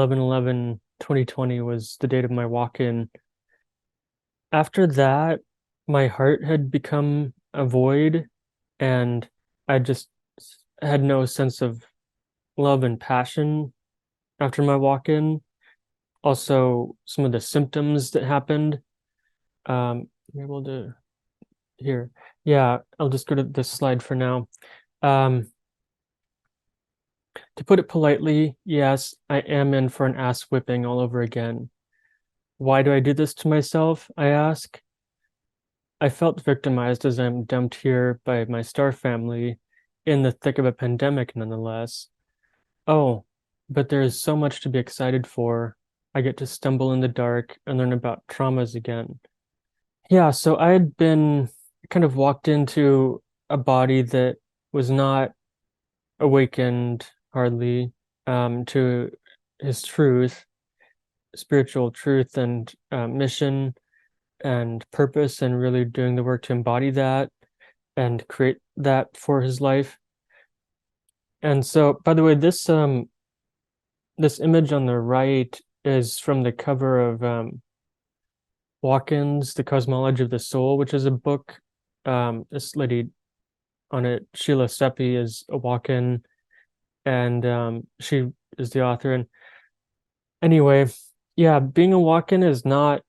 11/11/2020 was the date of my walk-in. After that, my heart had become a void, and I just had no sense of love and passion after my walk-in. Also, some of the symptoms that happened, I'm able to here. Yeah, I'll just go to this slide for now. Um, to put it politely, yes, I am in for an ass whipping all over again. Why do I do this to myself? I ask. I felt victimized as I'm dumped here by my star family in the thick of a pandemic, nonetheless. Oh, but there is so much to be excited for. I get to stumble in the dark and learn about traumas again. Yeah, so I had been kind of walked into a body that was not awakened hardly to his truth, spiritual truth and mission and purpose, and really doing the work to embody that and create that for his life. And so, by the way, this image on the right is from the cover of Walk-ins, The Cosmology of the Soul, which is a book. This lady on it, Sheila Seppi, is a walk-in, and she is the author. And anyway, yeah, being a walk-in is not,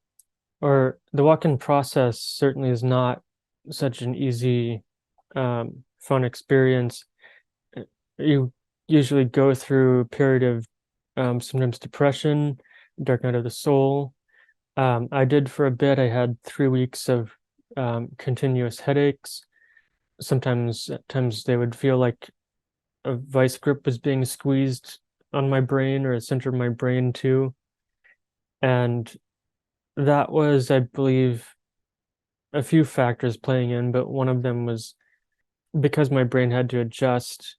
or the walk-in process certainly is not such an easy, fun experience. You usually go through a period of sometimes depression, dark night of the soul. I did for a bit. I had 3 weeks of continuous headaches. Sometimes, at times, they would feel like a vice grip was being squeezed on my brain or the center of my brain too. And that was, I believe, a few factors playing in, but one of them was because my brain had to adjust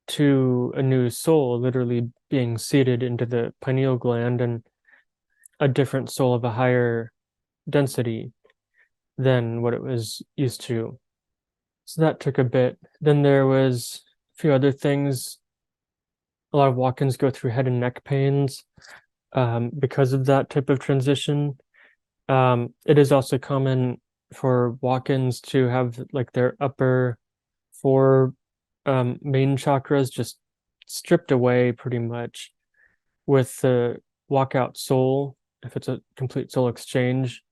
to a new soul, literally being seated into the pineal gland, and a different soul of a higher density than what it was used to. So that took a bit. Then there was a few other things. A lot of walk-ins go through head and neck pains because of that type of transition. It is also common for walk-ins to have like their upper four main chakras just stripped away pretty much with the walkout soul. If it's a complete soul exchange,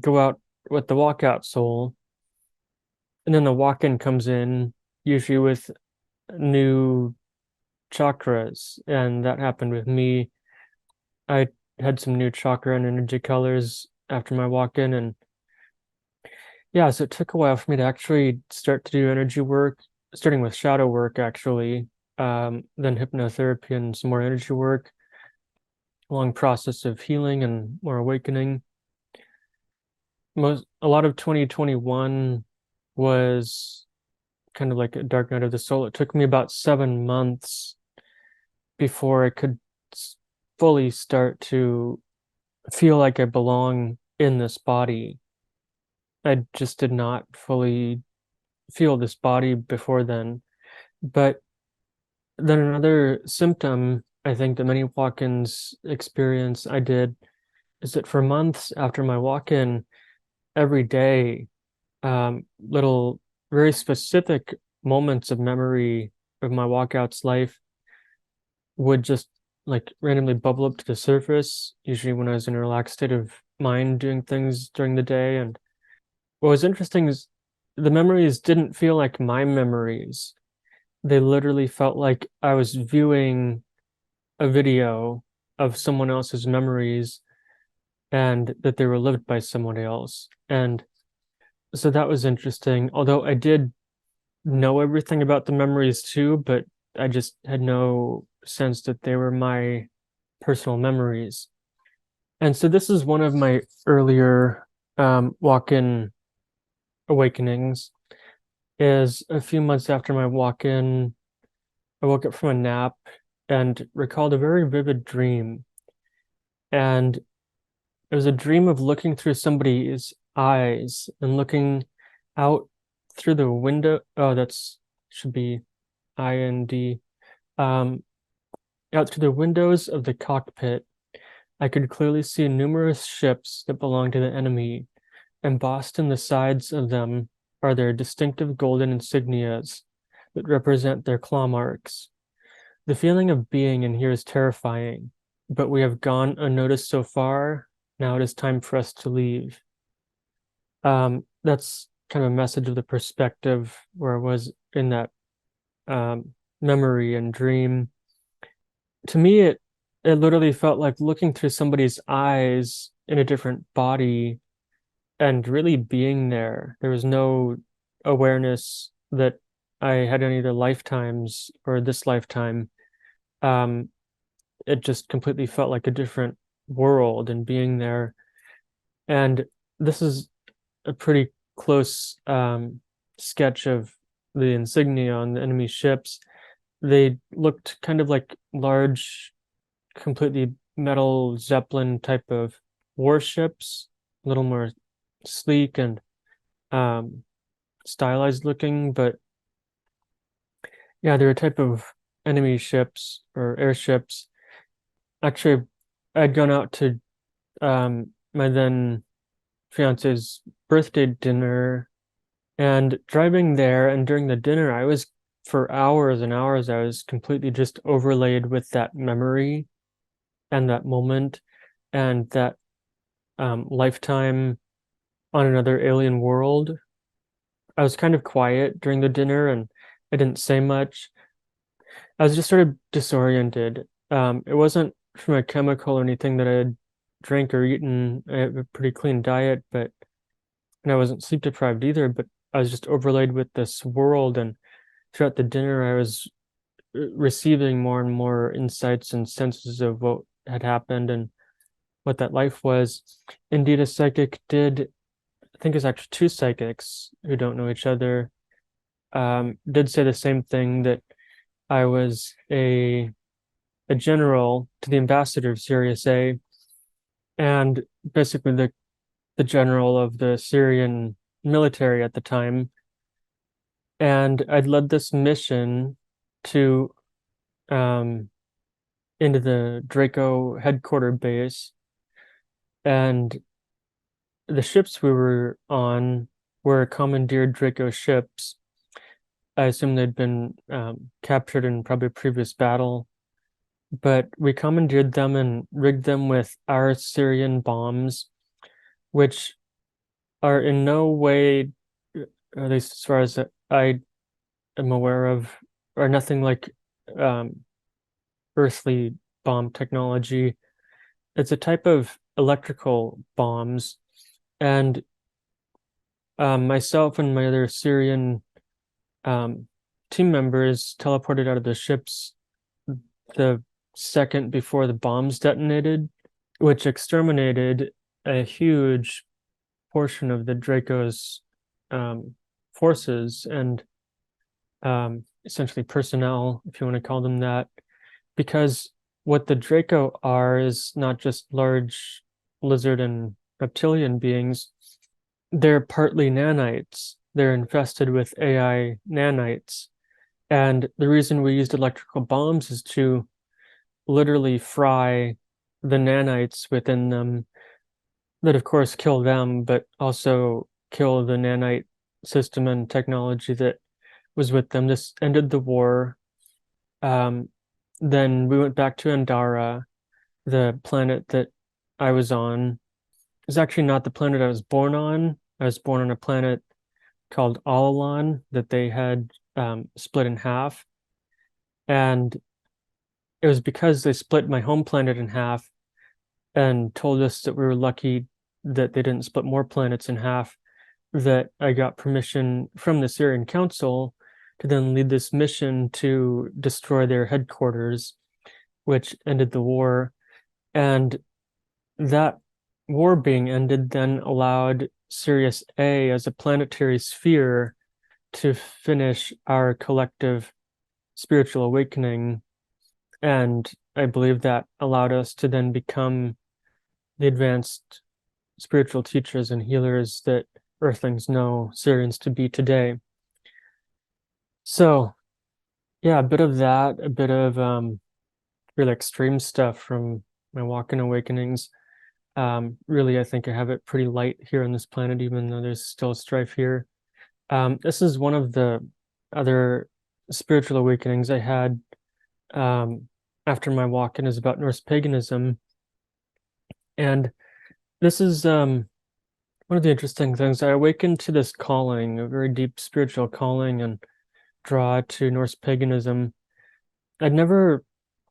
go out with the walkout soul, and then the walk-in comes in usually with new chakras, and that happened with me. I had some new chakra and energy colors after my walk-in, and yeah, so it took a while for me to actually start to do energy work, starting with shadow work actually, then hypnotherapy and some more energy work, a long process of healing and more awakening. A lot of 2021 was kind of like a dark night of the soul. It took me about 7 months before I could fully start to feel like I belong in this body. I just did not fully feel this body before then. But then another symptom I think that many walk-ins experience, I did, is that for months after my walk-in, every day, little very specific moments of memory of my walkout's life would just like randomly bubble up to the surface, usually when I was in a relaxed state of mind doing things during the day. And what was interesting is the memories didn't feel like my memories. They literally felt like I was viewing a video of someone else's memories and that they were lived by someone else. And so that was interesting. Although I did know everything about the memories too, but I just had no sense that they were my personal memories. And so this is one of my earlier walk-in awakenings. Is a few months after my walk-in, I woke up from a nap and recalled a very vivid dream. And it was a dream of looking through somebody's eyes and looking out through the window. Oh, that's should be IND. Um, Out through the windows of the cockpit, I could clearly see numerous ships that belonged to the enemy. Embossed in the sides of them are their distinctive golden insignias that represent their claw marks. The feeling of being in here is terrifying, but we have gone unnoticed so far. Now it is time for us to leave. That's kind of a message of the perspective where I was in that memory and dream. To me, it literally felt like looking through somebody's eyes in a different body and really being there. There was no awareness that I had any of the lifetimes or this lifetime. Um, it just completely felt like a different world and being there. And this is a pretty close sketch of the insignia on the enemy ships. They looked kind of like large, completely metal Zeppelin type of warships, a little more sleek and stylized looking, but yeah, they're a type of enemy ships or airships. Actually, I'd gone out to my then fiance's birthday dinner and driving there, and during the dinner, I was for hours and hours, I was completely just overlaid with that memory and that moment and that lifetime on another alien world. I was kind of quiet during the dinner and I didn't say much. I was just sort of disoriented. It wasn't from a chemical or anything that I had drank or eaten. I have a pretty clean diet, but and I wasn't sleep deprived either, but I was just overlaid with this world. And throughout the dinner, I was receiving more and more insights and senses of what had happened and what that life was. Indeed, a psychic did, I think it's actually two psychics who don't know each other, did say the same thing, that I was a general to the ambassador of Sirius A, and basically the general of the Syrian military at the time. And I'd led this mission to into the Draco headquarter base, and the ships we were on were commandeered Draco ships. I assume they'd been captured in probably a previous battle, but we commandeered them and rigged them with our Syrian bombs, which are in no way, at least as far as I am aware of, are nothing like earthly bomb technology. It's a type of electrical bombs, and myself and my other Syrian team members teleported out of the ships the second before the bombs detonated, which exterminated a huge portion of the Draco's forces and essentially personnel, if you want to call them that, because what the Draco are is not just large lizard and reptilian beings. They're partly nanites. They're infested with AI nanites. And the reason we used electrical bombs is to literally fry the nanites within them, that of course kill them, but also kill the nanite system and technology that was with them. This ended the war. Then we went back to Andara, the planet that I was on. It's actually not the planet I was born on. I was born on a planet called Alalan that they had split in half. And it was because they split my home planet in half and told us that we were lucky that they didn't split more planets in half, that I got permission from the Syrian Council to then lead this mission to destroy their headquarters, which ended the war. And that war being ended then allowed Sirius A as a planetary sphere to finish our collective spiritual awakening. And I believe that allowed us to then become the advanced spiritual teachers and healers that Earthlings know Syrians to be today. So, yeah, a bit of that, a bit of really extreme stuff from my walk-in awakenings. Really, I think I have it pretty light here on this planet, even though there's still strife here. This is one of the other spiritual awakenings I had after my walk-in is about Norse paganism. And this is one of the interesting things. I awakened to this calling, a very deep spiritual calling and draw to Norse paganism. I'd never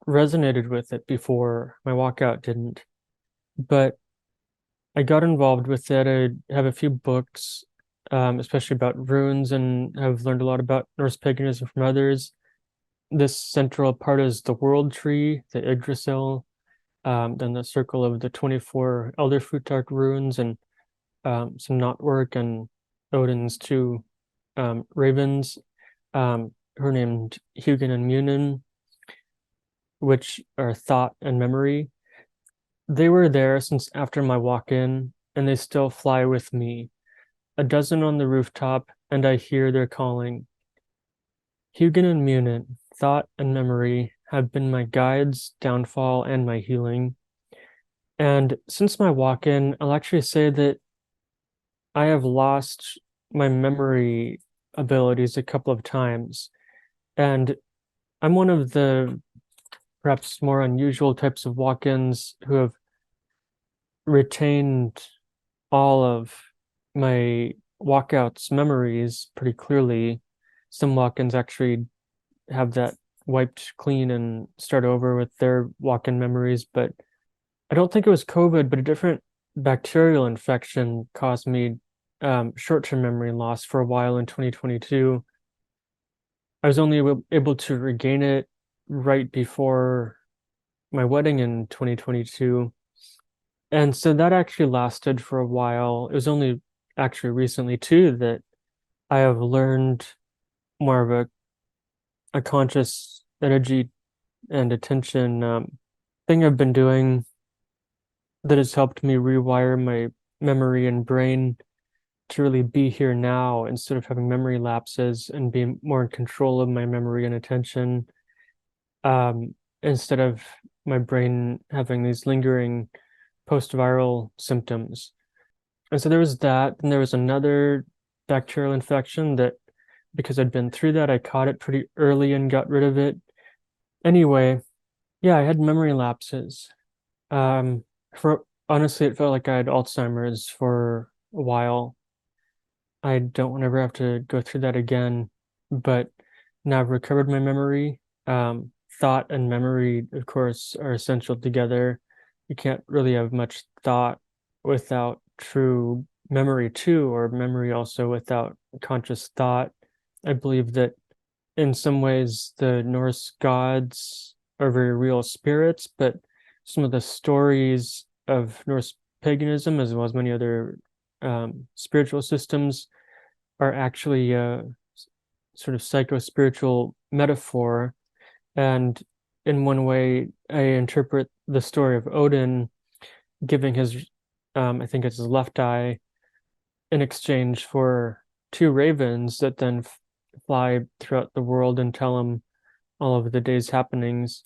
resonated with it before. My walkout didn't. But I got involved with it. I have a few books, especially about runes, and have learned a lot about Norse paganism from others. This central part is the world tree, the Yggdrasil, then the circle of the 24 Elder Futhark runes, and some knotwork, and Odin's two ravens, who are named Hugin and Munin, which are thought and memory. They were there since after my walk-in, and they still fly with me. A dozen on the rooftop, and I hear their calling. Hugin and Munin, thought and memory, have been my guides, downfall, and my healing. And since my walk-in, I'll actually say that I have lost my memory abilities a couple of times. And I'm one of the perhaps more unusual types of walk-ins who have retained all of my walkouts memories pretty clearly. Some walk-ins actually have that wiped clean and start over with their walk-in memories, but I don't think it was COVID, but a different bacterial infection caused me short-term memory loss for a while in 2022. I was only able to regain it right before my wedding in 2022. And so that actually lasted for a while. It was only actually recently too that I have learned more of a conscious energy and attention thing I've been doing that has helped me rewire my memory and brain to really be here now instead of having memory lapses, and be more in control of my memory and attention, instead of my brain having these lingering post-viral symptoms. And so there was that, and there was another bacterial infection that, because I'd been through that, I caught it pretty early and got rid of it. Anyway, yeah, I had memory lapses. For honestly, it felt like I had Alzheimer's for a while. I don't want to ever have to go through that again, but now I've recovered my memory. Thought and memory, of course, are essential together. You can't really have much thought without true memory too, or memory also without conscious thought. I believe that in some ways the Norse gods are very real spirits, but some of the stories of Norse paganism, as well as many other spiritual systems, are actually a sort of psycho-spiritual metaphor. And in one way, I interpret the story of Odin giving his, I think it's his left eye, in exchange for two ravens that then fly throughout the world and tell him all of the day's happenings,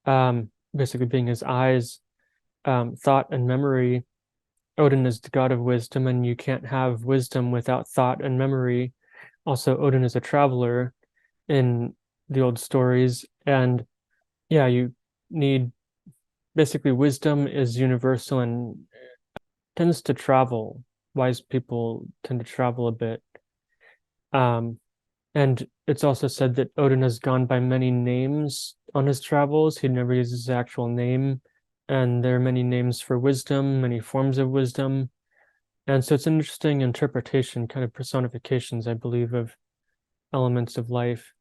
basically being his eyes, thought and memory. Odin is the god of wisdom, and you can't have wisdom without thought and memory. Also, Odin is a traveler in the old stories, and yeah, you need, basically, wisdom is universal and tends to travel. Wise people tend to travel a bit. Um, and it's also said that Odin has gone by many names on his travels. He never uses his actual name. And there are many names for wisdom, many forms of wisdom. And so it's an interesting interpretation, kind of personifications, I believe, of elements of life.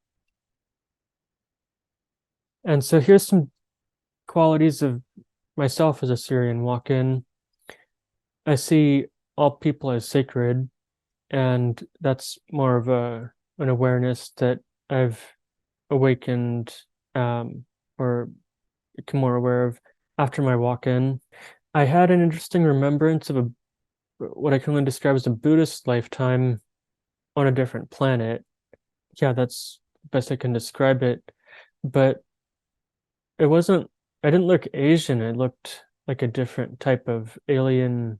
And so here's some qualities of myself as a Syrian walk-in. I see all people as sacred, and that's more of an awareness that I've awakened, or become more aware of after my walk-in. I had an interesting remembrance of what I can only describe as a Buddhist lifetime on a different planet. Yeah, that's the best I can describe it. But it wasn't I didn't look Asian. I looked like a different type of alien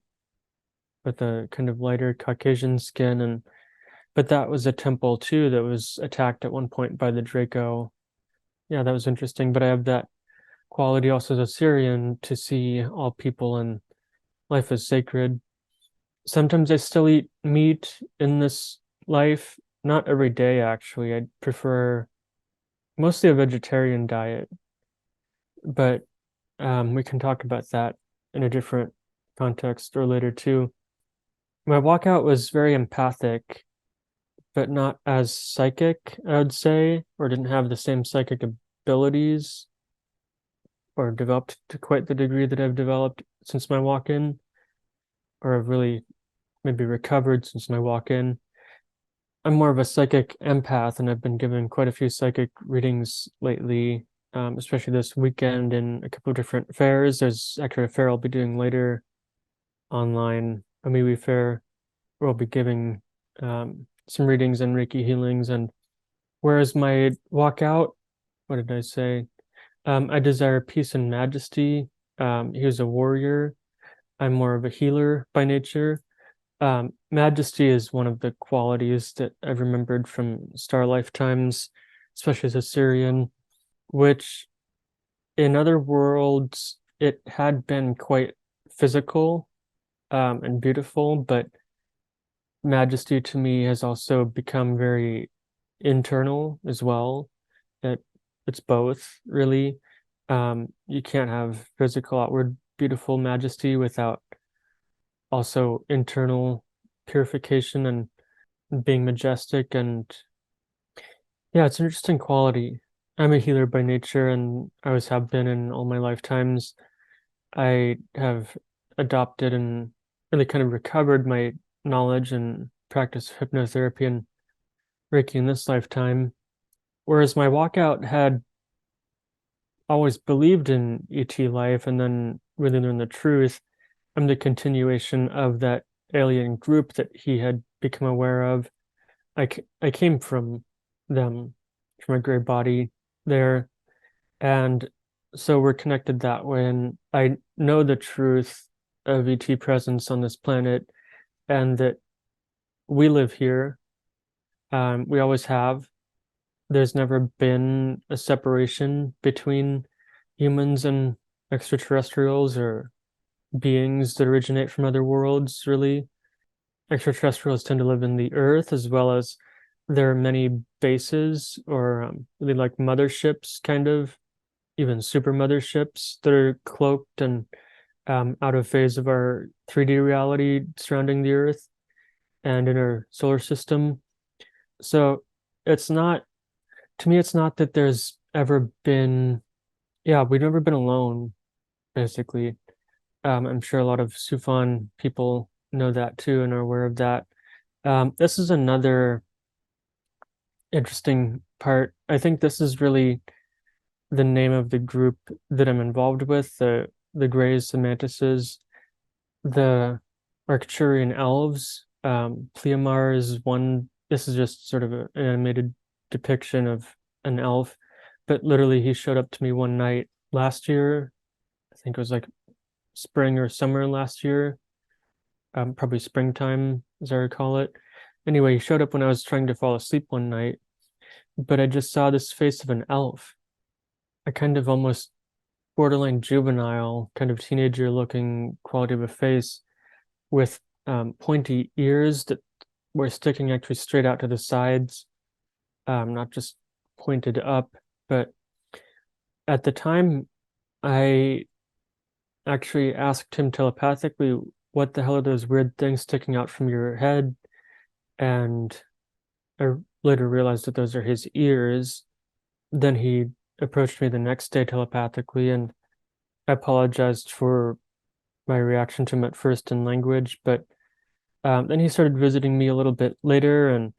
with a kind of lighter Caucasian skin, and but that was a temple too that was attacked at one point by the Draco. Yeah, that was interesting. But I have that quality also as a Syrian to see all people and life as sacred. Sometimes I still eat meat in this life, not every day actually. I prefer mostly a vegetarian diet, but we can talk about that in a different context or later too. My walkout was very empathic, but not as psychic, I would say, or didn't have the same psychic abilities or developed to quite the degree that I've developed since my walk-in, or I've really maybe recovered since my walk-in. I'm more of a psychic empath, and I've been given quite a few psychic readings lately, especially this weekend in a couple of different fairs. There's actually a fair I'll be doing later online, a MeWe fair, where I'll be giving some readings and Reiki healings. And whereas my walkout, what did I say? I desire peace and majesty. He was a warrior. I'm more of a healer by nature. Majesty is one of the qualities that I've remembered from star lifetimes, especially as a Syrian, which in other worlds it had been quite physical and beautiful, but majesty to me has also become very internal as well. It it's both really. You can't have physical outward beautiful majesty without also internal purification and being majestic. And yeah, it's an interesting quality. I'm a healer by nature, and I always have been in all my lifetimes. I have adopted and really kind of recovered my knowledge and practice of hypnotherapy and Reiki in this lifetime. Whereas my walkout had always believed in ET life and then really learned the truth. I'm the continuation of that alien group that he had become aware of. I came from them, from a gray body there. And so we're connected that way. And I know the truth of ET presence on this planet and that we live here. We always have. There's never been a separation between humans and extraterrestrials or beings that originate from other worlds, really. Extraterrestrials tend to live in the Earth, as well as there are many bases or really like motherships, kind of, even super motherships that are cloaked and out of phase of our 3D reality surrounding the Earth and in our solar system. So it's not, to me, it's not that there's ever been, yeah, we've never been alone, basically. I'm sure a lot of Sufan people know that too and are aware of that. This is another interesting part. I think this is really the name of the group that I'm involved with, the Greys, the Mantises, the Recturian Elves. Pleomar is one. This is just sort of an animated depiction of an elf, but literally he showed up to me one night last year. I think it was like spring or summer last year, probably springtime, as I recall it. Anyway, he showed up when I was trying to fall asleep one night, but I just saw this face of an elf, a kind of almost borderline juvenile, kind of teenager looking quality of a face with pointy ears that were sticking actually straight out to the sides, not just pointed up. But at the time, I actually asked him telepathically, what the hell are those weird things sticking out from your head? And I later realized that those are his ears. Then he approached me the next day telepathically, and I apologized for my reaction to him at first in language, but then he started visiting me a little bit later, and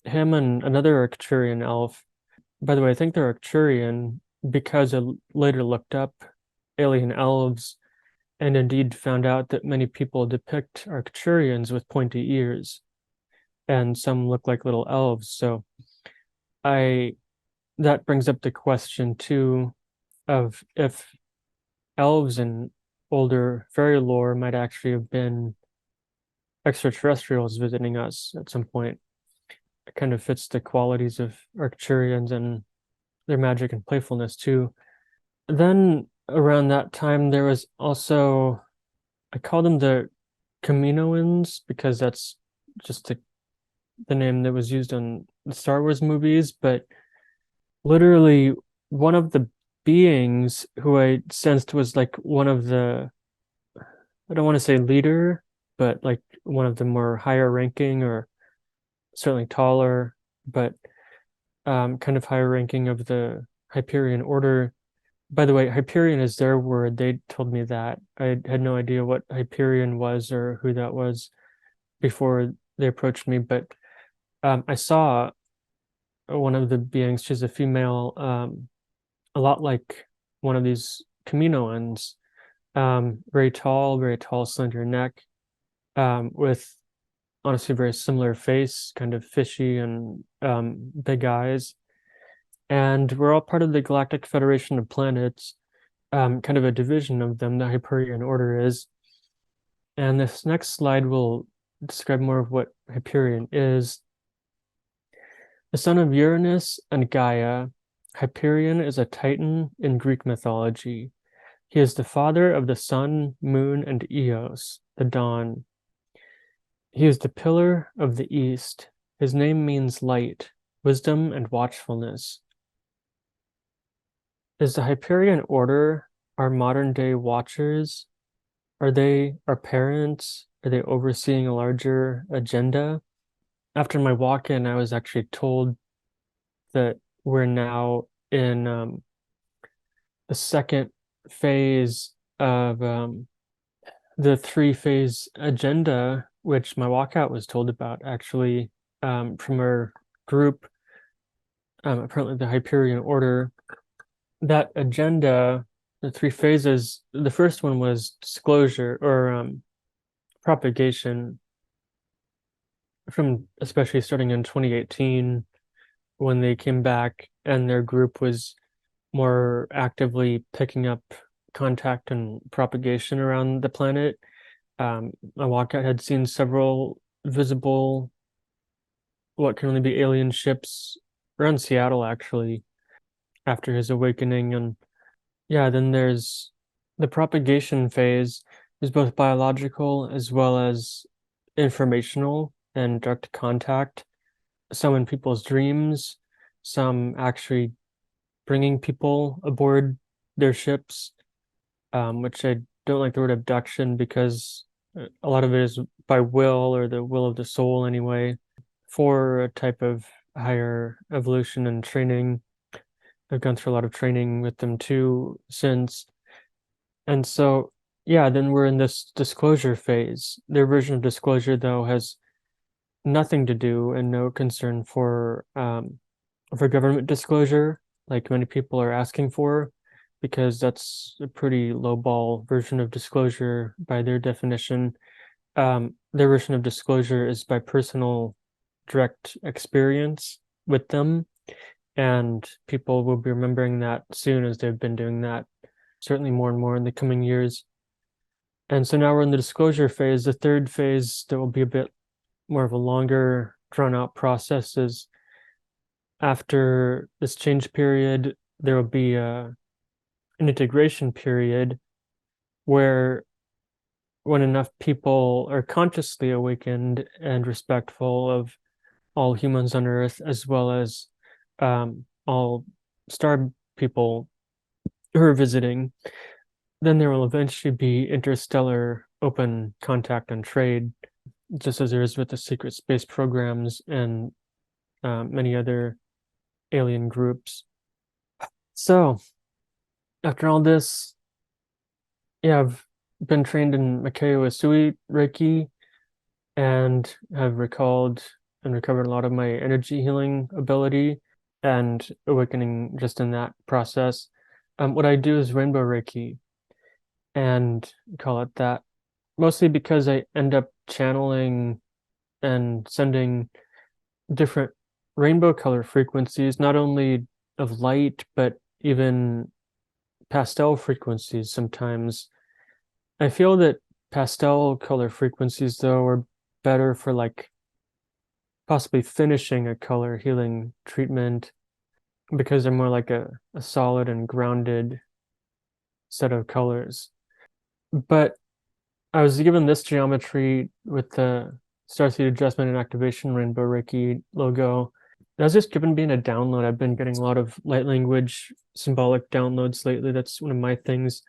him and another Arcturian elf. By the way, I think they're Arcturian because I later looked up alien elves and indeed found out that many people depict Arcturians with pointy ears, and some look like little elves. So I that brings up the question too of if elves in older fairy lore might actually have been extraterrestrials visiting us at some point. It kind of fits the qualities of Arcturians and their magic and playfulness too. Then around that time, there was also, I call them the Kaminoans because that's just the name that was used in the Star Wars movies, but literally one of the beings who I sensed was like one of the, I don't want to say leader, but like one of the more higher ranking or certainly taller, but kind of higher ranking of the Hyperion Order. By the way, Hyperion is their word. They told me that. I had no idea what Hyperion was or who that was before they approached me, but I saw one of the beings. She's a female, a lot like one of these Kaminoans, very tall, slender neck, with honestly very similar face, kind of fishy and big eyes. And we're all part of the Galactic Federation of Planets, kind of a division of them, the Hyperion Order is. And this next slide will describe more of what Hyperion is. The son of Uranus and Gaia, Hyperion is a Titan in Greek mythology. He is the father of the sun, moon, and Eos, the dawn. He is the pillar of the east. His name means light, wisdom, and watchfulness. Is the Hyperion Order our modern day watchers? Are they our parents? Are they overseeing a larger agenda? After my walk-in, I was actually told that we're now in the second phase of the three-phase agenda, which my walkout was told about actually from our group, apparently the Hyperion Order. That agenda, the three phases, the first one was disclosure or propagation, from especially starting in 2018 when they came back and their group was more actively picking up contact and propagation around the planet. My walkout had seen several visible, what can only be alien ships around Seattle, actually, after his awakening. And yeah, then there's the propagation phase is both biological as well as informational and direct contact. Some in people's dreams, some actually bringing people aboard their ships, which I don't like the word abduction because a lot of it is by will or the will of the soul anyway, for a type of higher evolution and training. I've gone through a lot of training with them too since. And so, yeah, then we're in this disclosure phase. Their version of disclosure, though, has nothing to do and no concern for government disclosure, like many people are asking for, because that's a pretty lowball version of disclosure by their definition. Their version of disclosure is by personal direct experience with them, and people will be remembering that soon as they've been doing that, certainly more and more in the coming years. And so now we're in the disclosure phase. The third phase that will be a bit more of a longer drawn out process is after this change period, there will be an integration period where when enough people are consciously awakened and respectful of all humans on Earth, as well as all star people who are visiting, then there will eventually be interstellar open contact and trade, just as there is with the secret space programs and many other alien groups. So, after all this, yeah, I've been trained in Mikao Usui Reiki and have recalled and recovered a lot of my energy healing ability and awakening just in that process. What I do is Rainbow Reiki and call it that, mostly because I end up channeling and sending different rainbow color frequencies, not only of light, but even pastel frequencies sometimes. I feel that pastel color frequencies, though, are better for like possibly finishing a color healing treatment because they're more like a solid and grounded set of colors. But I was given this geometry with the Starseed Adjustment and Activation Rainbow Reiki logo. That was just given being a download. I've been getting a lot of light language symbolic downloads lately. That's one of my things.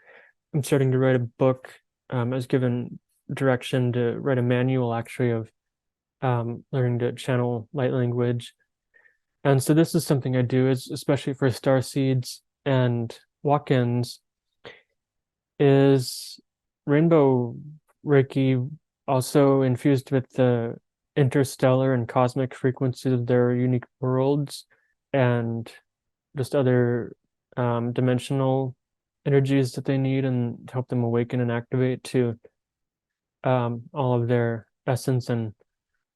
I'm starting to write a book. I was given direction to write a manual actually of learning to channel light language. And so this is something I do, is especially for starseeds and walk-ins, is Rainbow Reiki also infused with the interstellar and cosmic frequencies of their unique worlds and just other dimensional energies that they need, and to help them awaken and activate to all of their essence and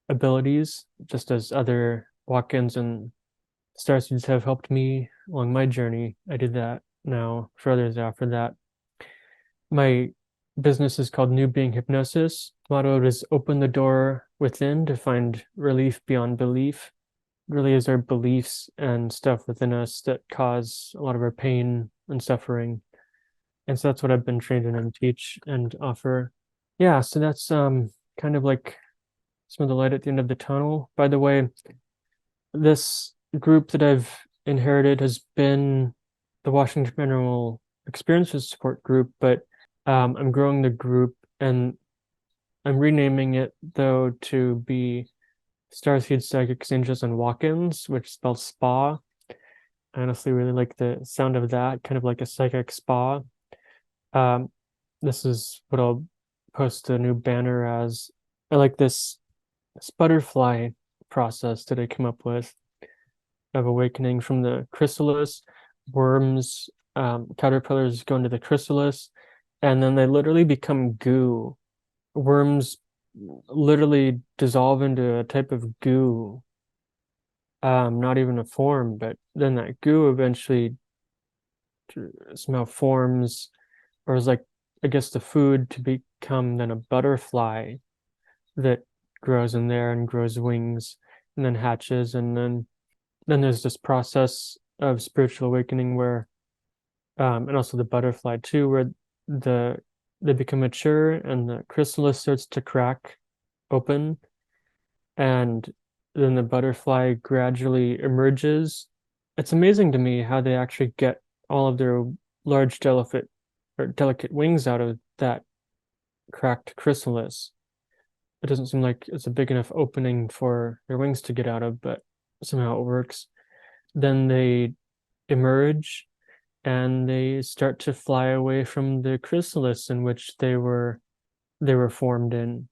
abilities, just as other walk-ins and starseeds have helped me along my journey. I did that now for others after that. My business is called Being Hypnosis. The motto is open the door within to find relief beyond belief. It really is our beliefs and stuff within us that cause a lot of our pain and suffering. And so that's what I've been trained in and teach and offer. Yeah, so that's kind of like some of the light at the end of the tunnel. By the way, this group that I've inherited has been the Washington Mineral Experiences Support Group, but I'm growing the group and I'm renaming it though to be Starseed Psychics, Angels, and Walk-ins, which spells spa. I honestly really like the sound of that, kind of like a psychic spa. This is what I'll post a new banner as. I like this butterfly process that I came up with of awakening from the chrysalis. Worms, caterpillars go into the chrysalis, and then they literally become goo. Worms literally dissolve into a type of goo, not even a form, but then that goo eventually somehow forms, or is like, I guess, the food to become then a butterfly that grows in there and grows wings and then hatches. And then there's this process of spiritual awakening where and also the butterfly too, where they become mature and the chrysalis starts to crack open, and then the butterfly gradually emerges. It's amazing to me how they actually get all of their large delicate wings out of that cracked chrysalis. It doesn't seem like it's a big enough opening for their wings to get out of, but somehow it works. Then they emerge and they start to fly away from the chrysalis in which they were formed in.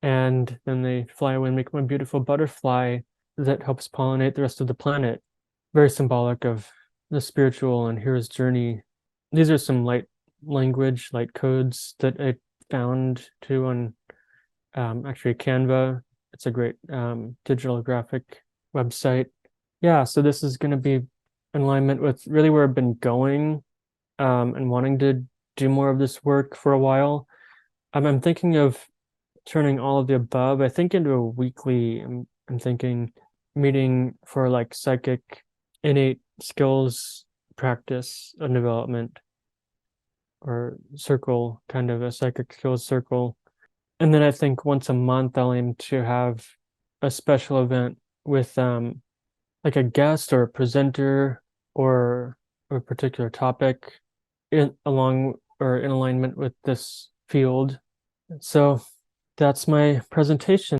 And then they fly away and make one beautiful butterfly that helps pollinate the rest of the planet. Very symbolic of the spiritual and hero's journey. These are some light language, light codes that I found too on actually Canva. It's a great digital graphic website. Yeah, so this is going to be in alignment with really where I've been going and wanting to do more of this work for a while. I'm thinking of turning all of the above, I think, into a weekly, I'm thinking, meeting for like psychic innate skills practice and development, or circle, kind of a psychic skills circle. And then I think once a month I'll aim to have a special event with like a guest or a presenter or a particular topic in alignment with this field. So that's my presentation.